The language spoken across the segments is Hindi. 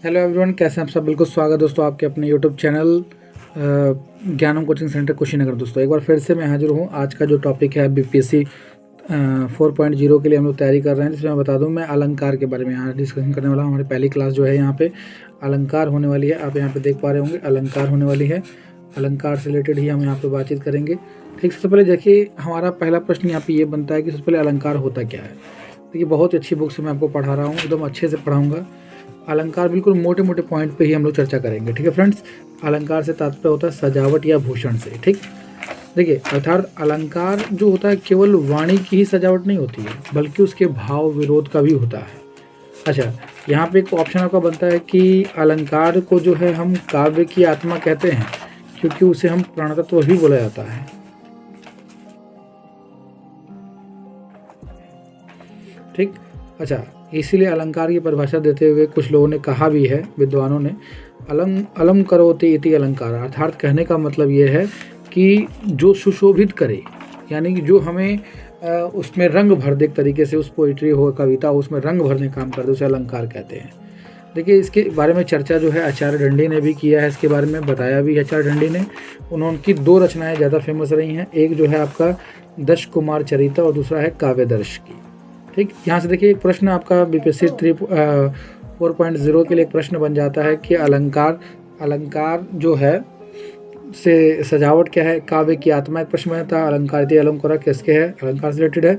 हेलो एवरीवन, कैसे हैं आप सब। बिल्कुल स्वागत है दोस्तों आपके अपने यूट्यूब चैनल ज्ञानम कोचिंग सेंटर कुशीनगर। दोस्तों एक बार फिर से मैं हाजिर हूँ। आज का जो टॉपिक है बीपीएससी 4.0 के लिए हम लोग तैयारी कर रहे हैं, जिसमें मैं बता दूं मैं अलंकार के बारे में यहाँ डिस्कशन करने वाला हूँ। हमारी पहली क्लास जो है यहाँ पे अलंकार होने वाली है। आप यहाँ पे देख पा रहे होंगे अलंकार होने वाली है। अलंकार से रिलेटेड ही हम यहाँ पे बातचीत करेंगे। ठीक, सबसे पहले देखिए हमारा पहला प्रश्न यहाँ पे ये बनता है कि सबसे पहले अलंकार होता क्या है। देखिए बहुत अच्छी बुक से मैं आपको पढ़ा रहा हूँ, एकदम अच्छे से पढ़ाऊँगा। अलंकार बिल्कुल मोटे मोटे पॉइंट पे ही हम लोग चर्चा करेंगे। ठीक है फ्रेंड्स, अलंकार से तात्पर्य होता है सजावट या भूषण से। ठीक, देखिए अर्थात अलंकार जो होता है केवल वाणी की ही सजावट नहीं होती है, बल्कि उसके भाव विरोध का भी होता है। अच्छा, यहाँ पे एक ऑप्शन आपका बनता है कि अलंकार को जो है हम काव्य की आत्मा कहते हैं, क्योंकि उसे हम प्राणतत्व भी बोला जाता है। ठीक, अच्छा, इसीलिए अलंकार की परिभाषा देते हुए कुछ लोगों ने कहा भी है, विद्वानों ने, अलम करोति इति अलंकार। अर्थात कहने का मतलब ये है कि जो सुशोभित करे, यानी कि जो हमें उसमें रंग भर दे, एक तरीके से उस पोइट्री हो, कविता हो, उसमें रंग भरने काम कर दे, उसे अलंकार कहते हैं। देखिए इसके बारे में चर्चा जो है आचार्य दंडी ने भी किया है, इसके बारे में बताया भी आचार्य दंडी ने। उनकी दो रचनाएं ज़्यादा फेमस रही हैं, एक जो है आपका दश कुमार चरिता और दूसरा है काव्यदर्श की। ठीक, यहाँ से देखिए एक प्रश्न आपका बीपीएससी 4.0 के लिए एक प्रश्न बन जाता है कि अलंकार जो है से सजावट क्या है, काव्य की आत्मा। एक प्रश्न बनता है अलंकार अलंकार किसके है, अलंकार से रिलेटेड है।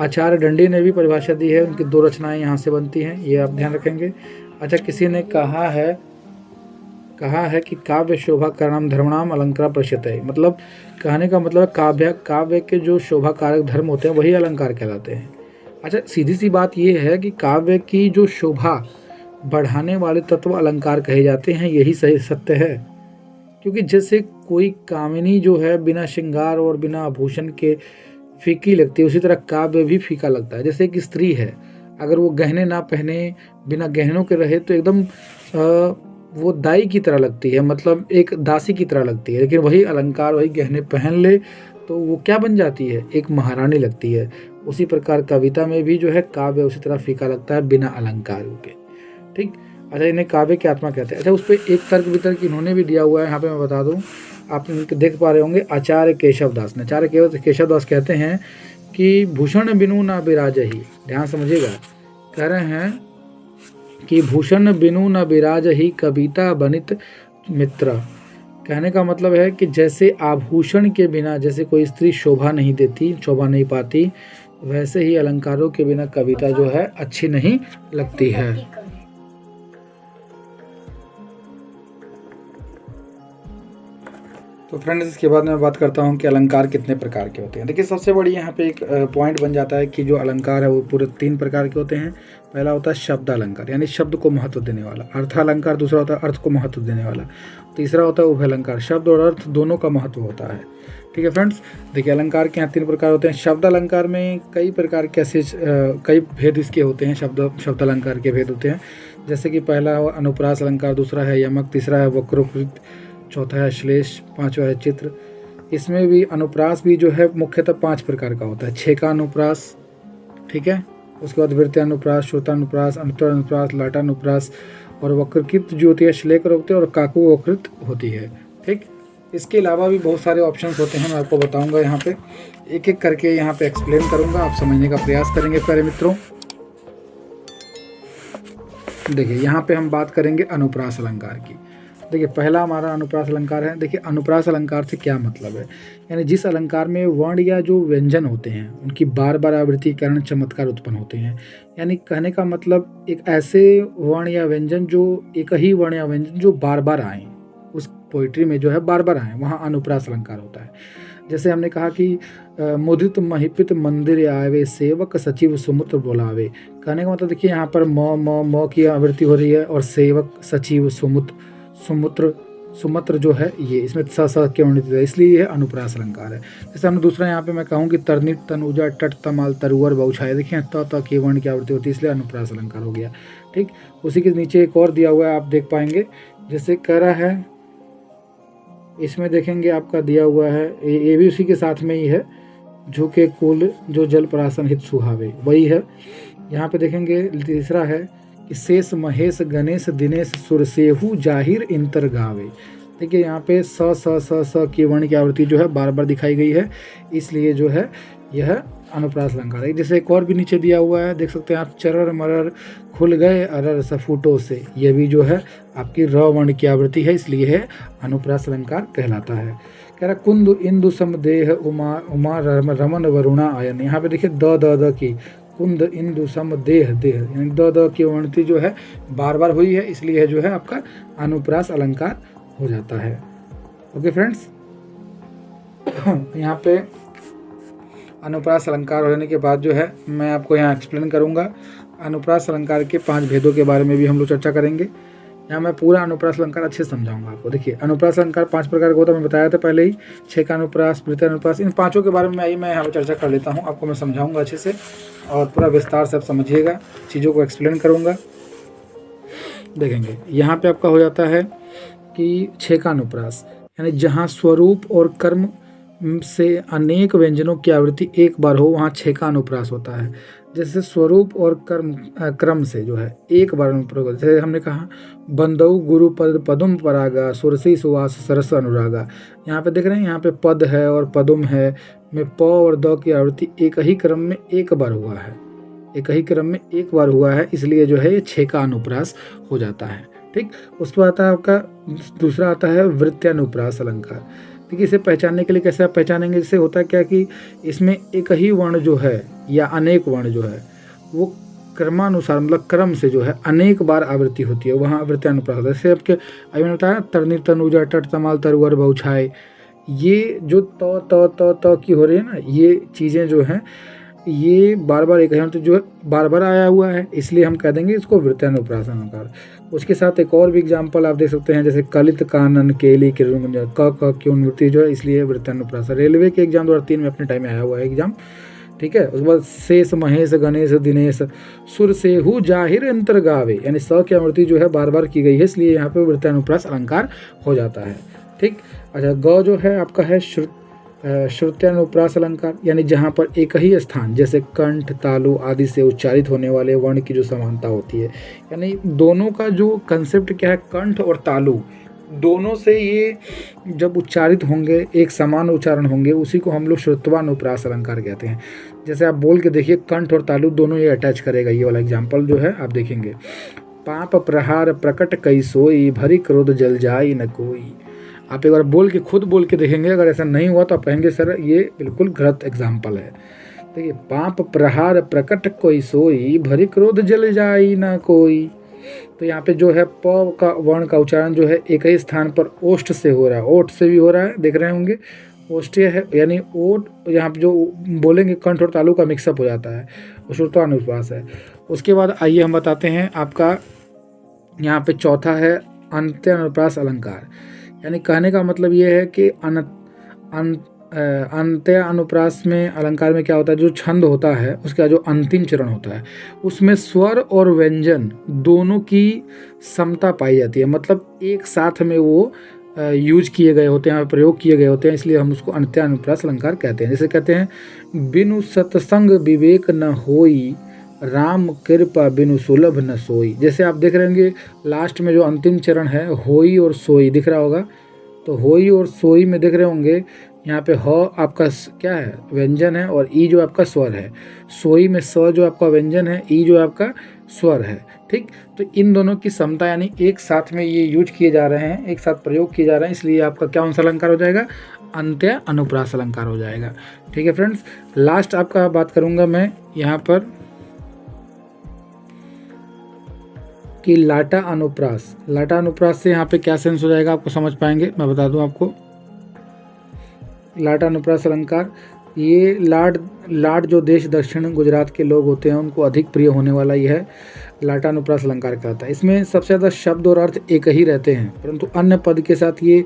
आचार्य दंडी ने भी परिभाषा दी है, उनकी दो रचनाएं यहाँ से बनती हैं, ये आप ध्यान रखेंगे। अच्छा, किसी ने कहा है कि काव्य शोभा करणाम धर्मणाम अलंकार प्रश्यते, मतलब कहने का मतलब काव्य के जो शोभा कारक धर्म होते हैं वही अलंकार कहलाते हैं। अच्छा, सीधी सी बात यह है कि काव्य की जो शोभा बढ़ाने वाले तत्व अलंकार कहे जाते हैं, यही सही सत्य है। क्योंकि जैसे कोई कामिनी जो है बिना श्रृंगार और बिना आभूषण के फीकी लगती है, उसी तरह काव्य भी फीका लगता है। जैसे एक स्त्री है, अगर वो गहने ना पहने, बिना गहनों के रहे, तो एकदम वो दाई की तरह लगती है, मतलब एक दासी की तरह लगती है। लेकिन वही अलंकार, वही गहने पहन ले तो वो क्या बन जाती है, एक महारानी लगती है। उसी प्रकार कविता में भी जो है काव्य उसी तरह फीका लगता है बिना अलंकारों के। ठीक, अच्छा, इन्हें काव्य की आत्मा कहते हैं। अच्छा, उस पर एक तर्क वितर्क इन्होंने भी दिया हुआ है, यहाँ पे मैं बता दूं, आप देख पा रहे होंगे आचार्य केशव दास ने। आचार्य केशव दास कहते हैं कि भूषण बिनु न बिराज ही, ध्यान समझिएगा, कह रहे हैं कि भूषण बिनु न बिराज ही कविता बनित मित्र। कहने का मतलब है कि जैसे आभूषण के बिना जैसे कोई स्त्री शोभा नहीं देती, शोभा नहीं पाती, वैसे ही अलंकारों के बिना कविता जो है अच्छी नहीं लगती है। तो फ्रेंड्स, इसके बाद मैं बात करता हूँ कि अलंकार कितने प्रकार के होते हैं। देखिए सबसे बड़ी यहाँ पे एक पॉइंट बन जाता है कि जो अलंकार है वो पूरे 3 प्रकार के होते हैं। पहला होता है शब्द अलंकार, यानी शब्द को महत्व देने वाला। अर्थ अलंकार दूसरा होता है अर्थ को महत्व देने वाला। तीसरा होता है उभय अलंकार, शब्द और अर्थ दोनों का महत्व होता है। ठीक है फ्रेंड्स, देखिए अलंकार के यहाँ 3 प्रकार होते हैं। शब्द अलंकार में कई प्रकार के ऐसे कई भेद इसके होते हैं, शब्द अलंकार के भेद होते हैं। जैसे कि पहला है अनुप्रास अलंकार, दूसरा है यमक, तीसरा है वक्रोकृत, चौथा है श्लेष, पांचवा है चित्र। इसमें भी अनुप्रास भी जो है मुख्यतः 5 प्रकार का होता है। छेका अनुप्रास, ठीक है, उसके बाद वृत्तानुप्रास, श्रोतानुप्रास, अंतरानुप्रास, लाटानुप्रास, और वक्रकृत जो होती है श्लेकर होते हैं, और काकु वकृत होती है। ठीक, इसके अलावा भी बहुत सारे ऑप्शंस होते हैं, मैं आपको बताऊंगा। यहाँ पे एक एक करके यहाँ पे एक्सप्लेन करूंगा, आप समझने का प्रयास करेंगे प्यारे मित्रों। देखिए यहाँ पे हम बात करेंगे अनुप्रास अलंकार की। देखिए पहला हमारा अनुप्रास अलंकार है। देखिए अनुप्रास अलंकार से क्या मतलब है, यानी जिस अलंकार में वर्ण या जो व्यंजन होते हैं उनकी बार बार आवृत्ति के कारण चमत्कार उत्पन्न होते हैं। यानी कहने का मतलब एक ऐसे वर्ण या व्यंजन जो एक ही वर्ण या व्यंजन जो बार बार आए, उस पोइट्री में जो है बार बार आए, वहाँ अनुप्रास अलंकार होता है। जैसे हमने कहा कि मुदित महिपित मंदिर आवे, सेवक सचिव सुमुत्र बोलावे। कहने का मतलब देखिए यहाँ पर म की आवृत्ति हो रही है, और सेवक सचिव सुमुत्र जो है ये इसमें स के वर्णित है, इसलिए ये अनुप्रास अलंकार है। जैसे हमने दूसरा यहाँ पे मैं कहूँ कि तरनित तनुजा टट तमाल तरुअर बहुछाया, देखिए त के वर्ण की आवृत्ति होती है, इसलिए अनुप्रास अलंकार हो गया। ठीक, उसी के नीचे एक और दिया हुआ है, आप देख पाएंगे, जैसे कह रहा है, इसमें देखेंगे आपका दिया हुआ है, ये भी उसी के साथ में ही है, झुके कुल जो जल प्रासन हित सुहावे, वही है। यहाँ पे देखेंगे तीसरा है कि शेष महेश गणेश दिनेश सुरसेहु जाहिर इंतर गावे। देखिए यहाँ पे स के वर्ण की आवृत्ति जो है बार बार दिखाई गई है, इसलिए जो है यह अनुप्रास अलंकार है। जैसे एक और भी नीचे दिया हुआ है, देख सकते हैं आप, चरर मरर खुल गए अरर सफूटों से, यह भी जो है आपकी र वर्ण की आवृत्ति है, इसलिए है अनुप्रास अलंकार कहलाता है। कह रहा कुंद इंदु समदेह उमा उमा रमन वरुणा आयन। यहाँ पे देखिए द की कुंद इंदु सम देह देह, यानी द की वृणति जो है बार बार हुई है, इसलिए जो है आपका अनुप्रास अलंकार हो जाता है। ओके फ्रेंड्स, यहाँ पे अनुप्रास अलंकार होने के बाद जो है मैं आपको यहाँ एक्सप्लेन करूँगा। अनुप्रास अलंकार के 5 भेदों के बारे में भी हम लोग चर्चा करेंगे। यहाँ मैं पूरा अनुप्रास अलंकार अच्छे से समझाऊंगा आपको। देखिए अनुप्रास अलंकार 5 प्रकार का होता है, मैं बताया था पहले ही, छेका अनुप्रास, प्रत्यय अनुप्रास, इन 5 के बारे में मैं यहाँ पर चर्चा कर लेता हूँ, आपको मैं समझाऊंगा अच्छे से और पूरा विस्तार से आप समझिएगा, चीज़ों को एक्सप्लेन करूँगा। देखेंगे यहाँ पे आपका हो जाता है कि छेका अनुप्रास, यानी जहाँ स्वरूप और कर्म से अनेक व्यंजनों की आवृत्ति एक बार हो वहाँ छेका अनुप्रास होता है। जैसे स्वरूप और क्रम से जो है एक बार अनुप्रयोग, जैसे हमने कहा बंदऊ गुरु पद पदुम परागा सुरसी सुवास सरस अनुरागा। यहाँ पे देख रहे हैं, यहाँ पे पद है और पदुम है में प और द की आवृत्ति एक ही क्रम में एक बार हुआ है, एक ही क्रम में एक बार हुआ है, इसलिए जो है ये छेका अनुप्रास हो जाता है। ठीक, उसके बाद आता है आपका दूसरा आता है वृत्यानुप्रास अलंकार। देखिए इसे पहचानने के लिए कैसे आप पहचानेंगे, इससे होता है क्या कि इसमें एक ही वर्ण जो है या अनेक वर्ण जो है वो क्रमानुसार, मतलब क्रम से जो है अनेक बार आवृत्ति होती है, वहाँ वृत्यानुप्रास होता है। जैसे आपके अभी मैंने बताया तरनी तनुजा टट तमाल तरुअर बहुछाए, ये जो त की हो रही है ना, ये चीज़ें जो हैं ये बार बार एक तो जो है बार बार आया हुआ है, इसलिए हम कह देंगे इसको वृत्यानुप्रास अलंकार। उसके साथ एक और भी एग्जाम्पल आप देख सकते हैं, जैसे कलित कानन केली क की उन्नति जो है, इसलिए वृत्यानुप्रास। रेलवे के एग्जाम 2003 में अपने टाइम में आया हुआ है एग्जाम। ठीक है, उसके बाद शेष महेश गणेश दिनेश सुर से हु जाहिर अंतर गावे, यानी स की आवृत्ति जो है बार बार की गई है, इसलिए यहाँ पे वृत्यानुप्रास अलंकार हो जाता है। ठीक, अच्छा ग जो है आपका है श्रुत्यानुप्रास अलंकार, यानी जहाँ पर एक ही स्थान जैसे कंठ तालु आदि से उच्चारित होने वाले वर्ण की जो समानता होती है, यानी दोनों का जो कंसेप्ट क्या है, कंठ और तालु दोनों से ये जब उच्चारित होंगे एक समान उच्चारण होंगे, उसी को हम लोग श्रुत्वानुप्रास अलंकार कहते हैं। जैसे आप बोल के देखिए कंठ और तालु दोनों ये अटैच करेगा, ये वाला एग्जाम्पल जो है आप देखेंगे। पाप प्रहार प्रकट कई सोई भरी क्रोध जल जाई न कोई। आप एक बार बोल के खुद बोल के देखेंगे, अगर ऐसा नहीं हुआ तो आप कहेंगे सर ये बिल्कुल गलत एग्जाम्पल है। देखिए पाप प्रहार प्रकट कोई सोई भरी क्रोध जल जाई ना कोई, तो यहाँ पे जो है प का वर्ण का उच्चारण जो है एक ही स्थान पर ओष्ठ से हो रहा है, ओठ से भी हो रहा है, देख रहे होंगे ओष्ठीय है, यानी ओठ यहाँ पे जो बोलेंगे कंठ और तालु का मिक्सअप हो जाता है, वो श्रुत्वानुप्रास है। उसके बाद आइए हम बताते हैं आपका यहाँ पे चौथा है अंत्यानुप्रास अलंकार, यानी कहने का मतलब ये है कि अंत्य अनुप्रास में अलंकार में क्या होता है, जो छंद होता है उसका जो अंतिम चरण होता है उसमें स्वर और व्यंजन दोनों की समता पाई जाती है, मतलब एक साथ में वो यूज किए गए होते हैं, प्रयोग किए गए होते हैं, इसलिए हम उसको अंत्यानुप्रास अलंकार कहते हैं। जैसे कहते हैं बिनु सत्संग विवेक न होई राम कृपा बिनु सुलभ न सोई। जैसे आप देख रहे होंगे लास्ट में जो अंतिम चरण है होई और सोई दिख रहा होगा, तो होई और सोई में देख रहे होंगे यहाँ पे ह आपका क्या है व्यंजन है और ई जो आपका स्वर है, सोई में स जो आपका व्यंजन है, ई जो आपका स्वर है। ठीक, तो इन दोनों की समता यानी एक साथ में ये यूज किए जा रहे हैं, एक साथ प्रयोग किए जा रहे हैं, इसलिए आपका क्या कौन सा अलंकार हो जाएगा, अंत्य अनुप्रास अलंकार हो जाएगा। ठीक है फ्रेंड्स, लास्ट आपका बात करूँगा मैं यहाँ पर कि लाटा अनुप्रास। लाटा अनुप्रास से यहाँ पे क्या सेंस हो जाएगा आपको समझ पाएंगे, मैं बता दूं आपको। लाटा अनुप्रास अलंकार, ये लाट जो देश दक्षिण गुजरात के लोग होते हैं उनको अधिक प्रिय होने वाला ये है लाटा अनुप्रास अलंकार कहता है। इसमें सबसे ज़्यादा शब्द और अर्थ एक ही रहते हैं, परंतु अन्य पद के साथ ये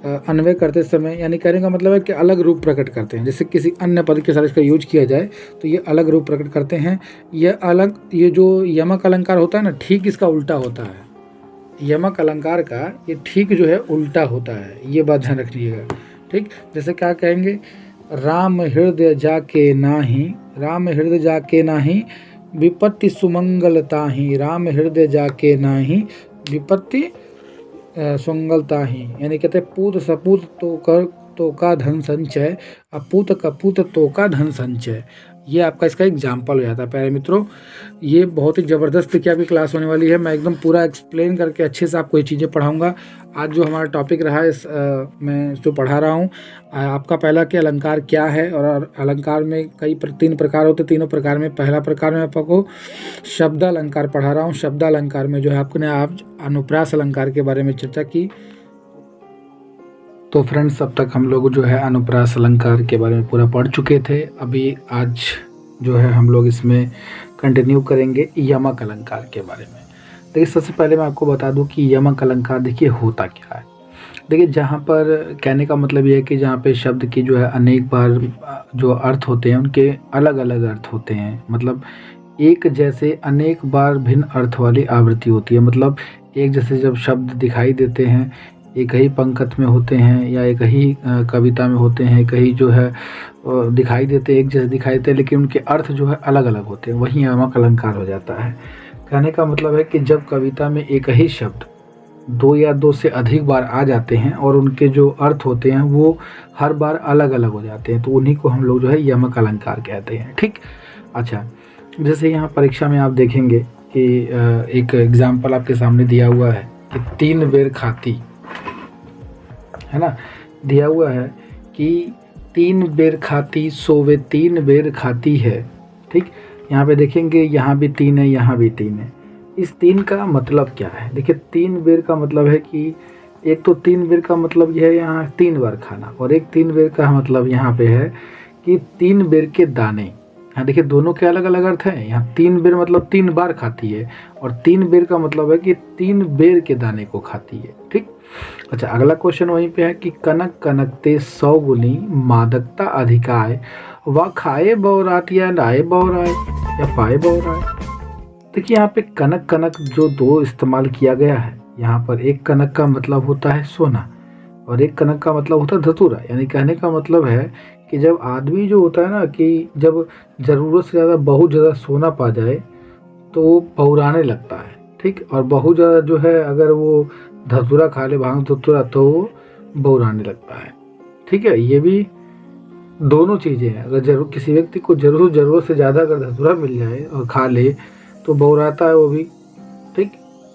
अन्वय करते समय, यानी कहने का मतलब है कि अलग रूप प्रकट करते हैं। जैसे किसी अन्य पद के साथ इसका यूज किया जाए तो ये अलग रूप प्रकट करते हैं। ये जो यमक अलंकार होता है ना, ठीक इसका उल्टा होता है। यमक अलंकार का ये ठीक जो है उल्टा होता है, ये बात ध्यान रखिएगा। ठीक, जैसे क्या कहेंगे, राम हृदय जाके नाही विपत्ति सुमंगलता ही, राम हृदय जाके नाही, विपत्ति सुमंगलता ही। यानी कहते हैं पूत सपूत तो कर तो का धन संचय, अपूत कपूत तो का धन संचय। ये आपका इसका एग्जाम्पल हो जाता है प्यारे मित्रों। ये बहुत ही ज़बरदस्त की आपकी क्लास होने वाली है। मैं एकदम पूरा एक्सप्लेन करके अच्छे से आपको ये चीज़ें पढ़ाऊंगा। आज जो हमारा टॉपिक रहा है मैं जो पढ़ा रहा हूँ आपका पहला कि अलंकार क्या है, और अलंकार में तीन प्रकार होते। तीनों प्रकार में पहला प्रकार में आपको शब्द अलंकार पढ़ा रहा हूँ। शब्द अलंकार में जो है आपने आज अनुप्रास अलंकार के बारे में चर्चा की। तो फ्रेंड्स, अब तक हम लोग जो है अनुप्रास अलंकार के बारे में पूरा पढ़ चुके थे। अभी आज जो है हम लोग इसमें कंटिन्यू करेंगे यमक अलंकार के बारे में। देखिए, सबसे पहले मैं आपको बता दूं कि यमक अलंकार देखिए होता क्या है। देखिए, जहाँ पर कहने का मतलब ये है कि जहाँ पे शब्द की जो है अनेक बार जो अर्थ होते हैं उनके अलग अलग अर्थ होते हैं। मतलब एक जैसे अनेक बार भिन्न अर्थ वाली आवृत्ति होती है। मतलब एक जैसे जब शब्द दिखाई देते हैं, एक ही पंक्ति में होते हैं या एक ही कविता में होते हैं, एक ही जो है दिखाई देते, एक जैसे दिखाई देते हैं, लेकिन उनके अर्थ जो है अलग अलग होते हैं, वही यमक अलंकार हो जाता है। कहने का मतलब है कि जब कविता में एक ही शब्द दो या दो से अधिक बार आ जाते हैं और उनके जो अर्थ होते हैं वो हर बार अलग अलग हो जाते हैं, तो उन्हीं को हम लोग जो है यमक अलंकार कहते हैं। ठीक। अच्छा, जैसे यहाँ परीक्षा में आप देखेंगे कि एक एग्जाम्पल आपके सामने दिया हुआ है कि 3 बेर खाती, है ना, दिया हुआ है कि 3 बेर खाती सोवे 3 बेर खाती है। ठीक। यहाँ पे देखेंगे यहाँ भी 3 है, यहाँ भी 3 है। इस 3 का मतलब क्या है? देखिए, 3 बेर का मतलब है कि एक तो 3 बेर का मतलब यह है यहाँ 3 बार खाना, और एक 3 बेर का मतलब यहाँ पे है कि 3 बेर के दाने। हाँ, देखिए दोनों के अलग अलग अर्थ हैं। यहाँ 3 बेर मतलब 3 बार खाती है, और 3 बेर का मतलब है कि 3 बेर के दाने को खाती है। ठीक। अच्छा, अगला क्वेश्चन वहीं पे है कि कनक कनकते 100 गुनी मादकता अधिकाय, व खाए बौरात या लाए बौराय या पाए बौराय। देखिए, यहाँ पे कनक कनक जो 2 इस्तेमाल किया गया है, यहाँ पर एक कनक का मतलब होता है सोना और एक कनक का मतलब होता है धतूरा। यानी कहने का मतलब है कि जब आदमी जो होता है ना, कि जब ज़रूरत से ज़्यादा बहुत ज़्यादा सोना पा जाए तो वो बौराने लगता है। ठीक। और बहुत ज़्यादा जो है अगर वो धतूरा खा ले, भांग धतूरा, तो वो बौराने लगता है। ठीक है। ये भी दोनों चीज़ें हैं। अगर जरूर किसी व्यक्ति को ज़रूरत से ज़्यादा अगर धतूरा मिल जाए और खा ले तो बौराता है वो भी। ठीक।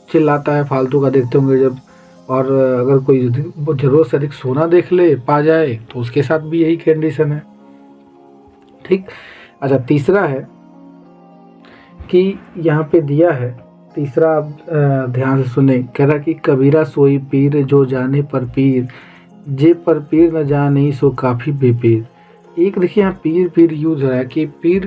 चिल्लाता है फालतू का, देखते होंगे जब। और अगर कोई ज़रूरत से अधिक सोना देख ले पा जाए तो उसके साथ भी यही कंडीशन है। ठीक। अच्छा, तीसरा है कि यहाँ पे दिया है, तीसरा आप ध्यान से सुने। कह रहा कि कबीरा सोई पीर जो जाने पर पीर, जे पर पीर न जाने सो काफ़ी बेपीर। एक देखिए यहाँ पीर पीर यूज हो रहा है कि पीर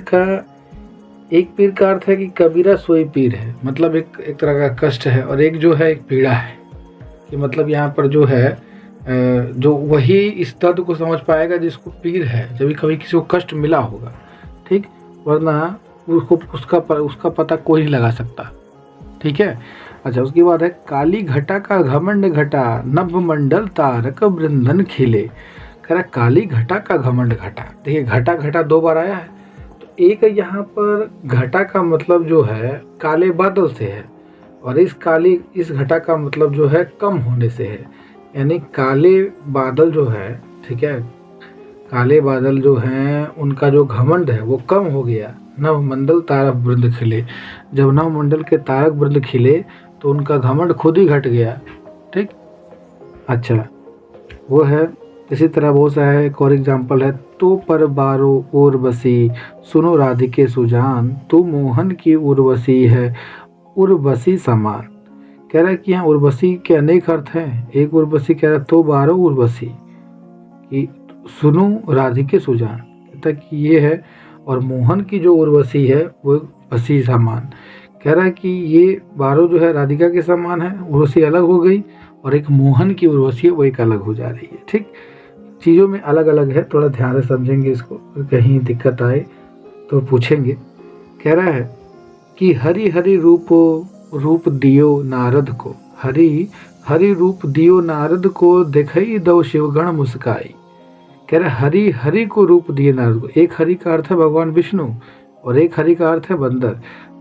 का अर्थ है कि कबीरा सोई पीर है, मतलब एक तरह का कष्ट है, और एक जो है एक पीड़ा है कि मतलब यहाँ पर जो है जो वही इस दर्द को समझ पाएगा जिसको पीर है, जब कभी किसी को कष्ट मिला होगा। ठीक। वरना उसका पता कोई नहीं लगा सकता। ठीक है। अच्छा, उसके बाद है काली घटा का घमंड घटा, नभ मंडल तारक वृंदन खिले। कह रहा काली घटा का घमंड घटा। देखिए, घटा घटा 2 बार आया है, तो एक यहाँ पर घटा का मतलब जो है काले बादल से है, और इस घटा का मतलब जो है कम होने से है। यानी काले बादल जो है, ठीक है, काले बादल जो हैं उनका जो घमंड है वो कम हो गया। नवमंडल तारक वृंद खिले, जब नवमंडल के तारक वृंद खिले तो उनका घमंड खुद ही घट गया। ठीक। अच्छा, वो है। इसी तरह बहुत सा है। एक और एग्जाम्पल है, तो पर बारो उर्वशी सुनो राधिके सुजान, तू मोहन की उर्वशी है उर्वशी समान। कह रहा है कि यहाँ उर्वशी के अनेक अर्थ हैं। एक उर्वशी कह रहा है तो बारो उर्वशी कि सुनो राधिके सुजान, कहता है कि ये है, और मोहन की जो उर्वशी है वो वसी समान। कह रहा है कि ये 12 जो है राधिका के समान है, उर्वशी अलग हो गई, और एक मोहन की उर्वशी है वो एक अलग हो जा रही है। ठीक। चीज़ों में अलग अलग है, थोड़ा ध्यान से समझेंगे इसको, कहीं दिक्कत आए तो पूछेंगे। कह रहा है कि हरि हरि रूप दियो नारद को, हरि हरि रूप दियो नारद को, देखई दो शिवगण मुस्काई। कह रहे हरि हरि को रूप दिए नारद को। एक हरि का अर्थ है भगवान विष्णु, और एक हरि का अर्थ है बंदर।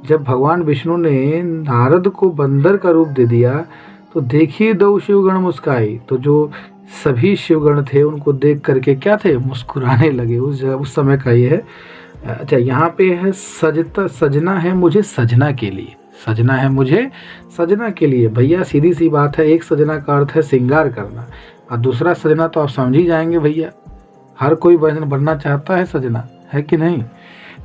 जब भगवान विष्णु ने नारद को बंदर का रूप दे दिया तो देखिए दो शिवगण मुस्काई, तो जो सभी शिवगण थे उनको देख करके क्या थे, मुस्कुराने लगे। उस समय का ये है। अच्छा, यहाँ पे है सजना है मुझे सजना के लिए, सजना है मुझे सजना के लिए। भैया सीधी सी बात है, एक सजना का अर्थ है श्रृंगार करना, और दूसरा सजना तो आप समझ ही जाएंगे भैया, हर कोई बनना चाहता है सजना, है कि नहीं।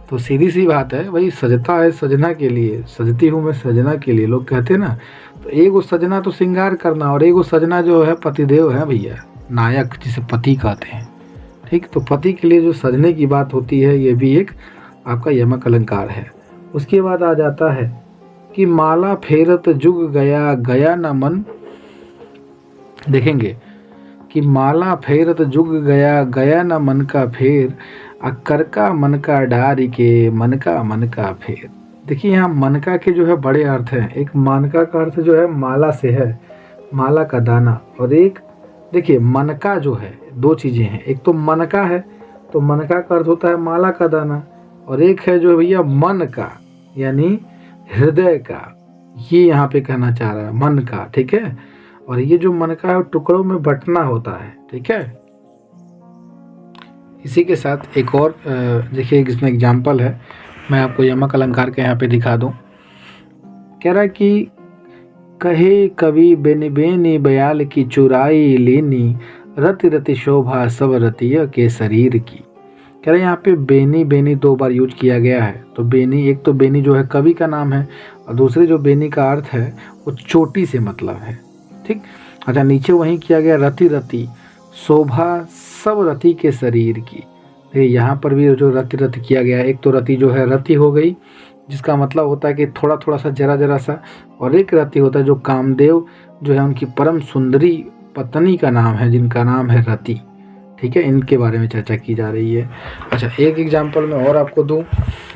तो सीधी सी बात है भाई, सजता है सजना के लिए, सजती हूँ मैं सजना के लिए, लोग कहते हैं ना। तो एक सजना तो श्रृंगार करना, और एक सजना जो है पतिदेव है भैया, नायक जिसे पति कहते हैं। ठीक, तो पति के लिए जो सजने की बात होती है, ये भी एक आपका यमक अलंकार है। उसके बाद आ जाता है कि माला फेरत जुग गया गया न मन, देखेंगे कि माला फेरत जुग गया गया न मन का फेर, अक्कर का मन का डारी के मन का फेर। देखिए यहाँ मनका के जो है बड़े अर्थ हैं। एक मानका का अर्थ जो है माला से है, माला का दाना, और एक देखिए मनका जो है, दो चीज़ें हैं। एक तो मनका है, तो मनका का अर्थ होता है माला का दाना, और एक है जो भैया मन का, यानी हृदय का, ये यहाँ पे कहना चाह रहा है मन का। ठीक है, और ये जो मन का है टुकड़ों में बंटना होता है। ठीक है, इसी के साथ एक और देखिए इसमें एग्जाम्पल है, मैं आपको यमक अलंकार के यहाँ पे दिखा दूँ। कह रहा है कि कहे कवि बेनी बेनी बयाल की चुराई लेनी, रति रति शोभा सब रतिया के शरीर की। कह रहे यहाँ पे बेनी बेनी दो बार यूज किया गया है। तो बेनी, एक तो बेनी जो है कवि का नाम है, और दूसरे जो बेनी का अर्थ है वो चोटी से मतलब है। ठीक, अच्छा, नीचे वहीं किया गया रति रति शोभा सब रति के शरीर की। यहाँ पर भी जो रति रति किया गया है, एक तो रति जो है रति हो गई, जिसका मतलब होता है कि थोड़ा थोड़ा सा, जरा जरा सा, और एक रति होता है जो कामदेव जो है उनकी परम सुंदरी पत्नी का नाम है, जिनका नाम है रति। ठीक है, इनके बारे में चर्चा की जा रही है। अच्छा, एक एग्जाम्पल मैं और आपको दूं,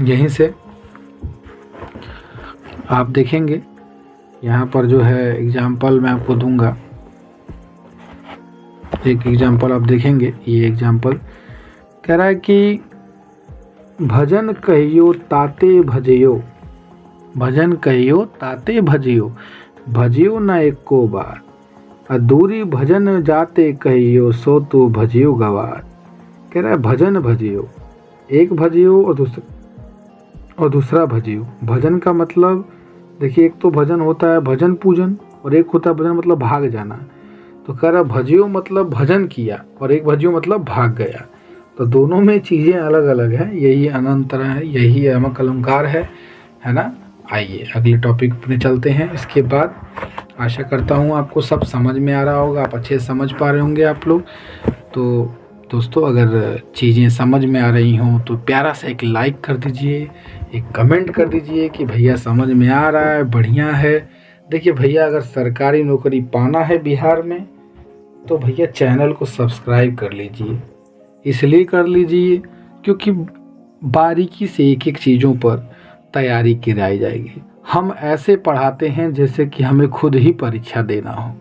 यहीं से आप देखेंगे, यहाँ पर जो है एग्जाम्पल मैं आपको दूंगा, एक एग्जाम्पल आप देखेंगे। ये एग्जाम्पल कह रहा है कि भजन कहियो ताते भजियो, भजन कहियो ताते भजियो, भजियो न एको बार, अधूरी भजन जाते कहियो सो तू भजियो गवार। कह रहा है भजन भजियो, एक भजियो और दूसरा भजियो। भजन का मतलब देखिए, एक तो भजन होता है भजन पूजन, और एक होता है भजन मतलब भाग जाना। तो कह रहा भजियो मतलब भजन किया, और एक भजियो मतलब भाग गया। तो दोनों में चीज़ें अलग अलग हैं, यही अनंतर है, यही यमक अलंकार है ना। आइए अगले टॉपिक पर चलते हैं। इसके बाद आशा करता हूँ आपको सब समझ में आ रहा होगा, आप अच्छे से समझ पा रहे होंगे आप लोग। तो दोस्तों, अगर चीज़ें समझ में आ रही हों तो प्यारा सा एक लाइक कर दीजिए, एक कमेंट कर दीजिए कि भैया समझ में आ रहा है, बढ़िया है। देखिए भैया, अगर सरकारी नौकरी पाना है बिहार में तो भैया चैनल को सब्सक्राइब कर लीजिए। इसलिए कर लीजिए क्योंकि बारीकी से एक एक चीज़ों पर तैयारी कराई जाएगी। हम ऐसे पढ़ाते हैं जैसे कि हमें खुद ही परीक्षा देना हो।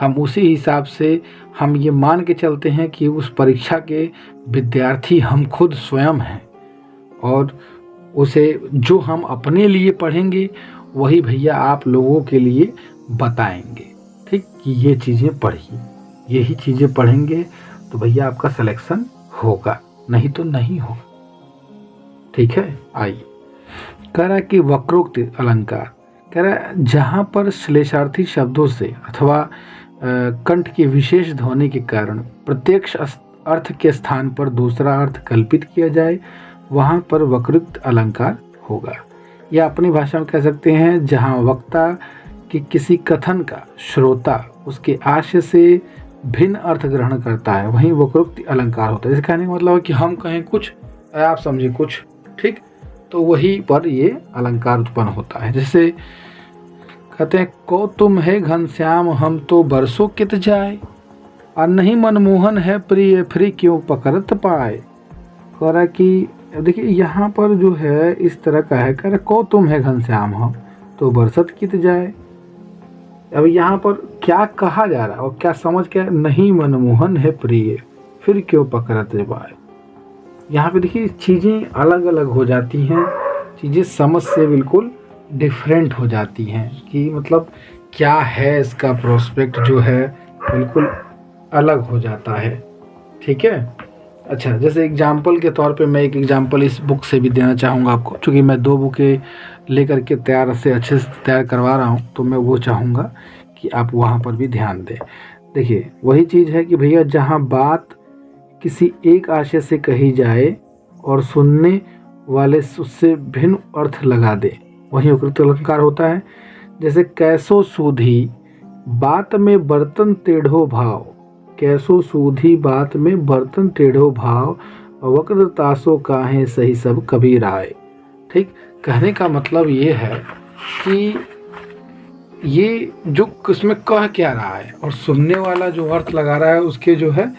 हम उसी हिसाब से हम ये मान के चलते हैं कि उस परीक्षा के विद्यार्थी हम खुद स्वयं हैं, और उसे जो हम अपने लिए पढ़ेंगे वही भैया आप लोगों के लिए बताएंगे। ठीक, कि ये चीज़ें पढ़िए, यही चीज़ें पढ़ेंगे तो भैया आपका सिलेक्शन होगा, नहीं तो नहीं होगा। ठीक है, आइए। कह रहा है कि वक्रोक्त अलंकार, कह रहा है जहाँ पर श्लेषार्थी शब्दों से अथवा कंठ की विशेष ध्वनि के कारण प्रत्यक्ष अर्थ के स्थान पर दूसरा अर्थ कल्पित किया जाए, वहाँ पर वक्रोक्त अलंकार होगा। या अपनी भाषा में कह सकते हैं जहाँ वक्ता कि किसी कथन का श्रोता उसके आशय से भिन्न अर्थ ग्रहण करता है, वहीं वक्रोक्ति अलंकार होता है। इसका कहने का मतलब है कि हम कहें कुछ, आप समझे कुछ, ठीक, तो वहीं पर ये अलंकार उत्पन्न होता है। जैसे कहते हैं को तुम है घनश्याम हम तो बरसों कित जाए, और नहीं मनमोहन है प्रिय फिर क्यों पकड़त पाए। कह रहा कि देखिए यहाँ पर जो है इस तरह का है, कह रहा को तुम है घनश्याम हम तो बरसत कित जाए। अब यहाँ पर क्या कहा जा रहा है और क्या समझ के, नहीं मनमोहन है प्रिय फिर क्यों पकड़त पाए। यहाँ पे देखिए चीज़ें अलग अलग हो जाती हैं। चीज़ें समझ से बिल्कुल डिफरेंट हो जाती हैं कि मतलब क्या है, इसका प्रोस्पेक्ट जो है बिल्कुल अलग हो जाता है। ठीक है। अच्छा, जैसे एग्जाम्पल के तौर पे मैं एक एग्जाम्पल इस बुक से भी देना चाहूँगा आपको, क्योंकि मैं 2 बुकें लेकर के अच्छे से तैयार करवा रहा हूँ, तो मैं वो चाहूँगा कि आप वहाँ पर भी ध्यान दें। देखिए, वही चीज़ है कि भैया जहाँ बात किसी एक आशय से कही जाए और सुनने वाले उससे भिन्न अर्थ लगा दे, वही उपयुक्त अलंकार होता है। जैसे कैसो सूधी बात में बर्तन टेढ़ो भाव, कैसो सूधी बात में बर्तन टेढ़ो भाव, वक्र तासो काहे सही सब कबीर आए। ठीक, कहने का मतलब ये है कि ये जो इसमें कह क्या रहा है और सुनने वाला जो अर्थ लगा रहा है उसके जो है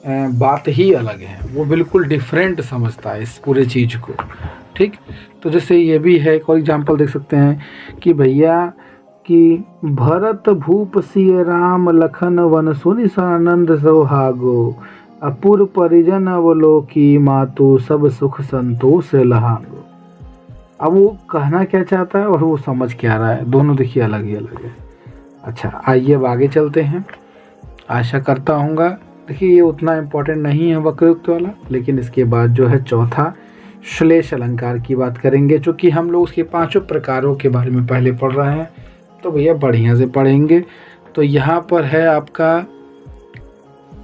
बात ही अलग है, वो बिल्कुल डिफरेंट समझता है इस पूरे चीज़ को। ठीक, तो जैसे ये भी है, एक और एग्जांपल देख सकते हैं कि भैया कि भरत भूप सिय राम लखन वन सुनि सानंद सोहागो, अपुर परिजन अवलोकी मातु सब सुख संतोष लहागो। अब वो कहना क्या चाहता है और वो समझ क्या रहा है, दोनों देखिए अलग ही अलग है। अच्छा, आइए अब आगे चलते हैं। आशा करता हूँगा, देखिए ये उतना इम्पोर्टेंट नहीं है वक्रयुक्त वाला, लेकिन इसके बाद जो है चौथा श्लेष अलंकार की बात करेंगे। चूँकि हम लोग उसके 5 प्रकारों के बारे में पहले पढ़ रहे हैं, तो भैया बढ़िया से पढ़ेंगे। तो यहाँ पर है आपका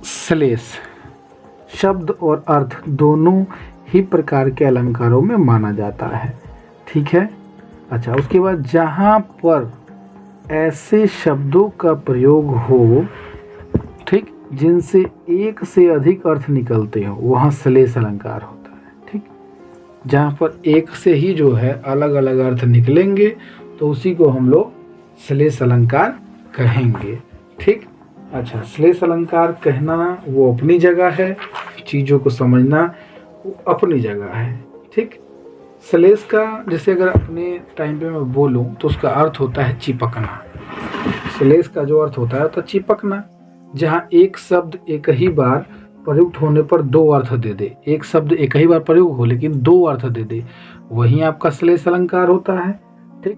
श्लेष, शब्द और अर्थ दोनों ही प्रकार के अलंकारों में माना जाता है। ठीक है। अच्छा, उसके बाद जहाँ पर ऐसे शब्दों का प्रयोग हो, ठीक, जिनसे एक से अधिक अर्थ निकलते हो, वहाँ श्लेष अलंकार होता है। ठीक, जहाँ पर एक से ही जो है अलग अलग अर्थ निकलेंगे तो उसी को हम लोग श्लेष अलंकार कहेंगे। ठीक। अच्छा, श्लेष अलंकार कहना वो अपनी जगह है, चीज़ों को समझना वो अपनी जगह है। ठीक, श्लेष का जैसे अगर अपने टाइम पे मैं बोलूं तो उसका अर्थ होता है चिपकना। श्लेष का जो अर्थ होता है तो चिपकना, जहाँ एक शब्द एक ही बार प्रयुक्त होने पर 2 अर्थ दे दे, एक शब्द एक ही बार प्रयोग हो लेकिन 2 अर्थ दे दे, वही आपका श्लेष अलंकार होता है। ठीक।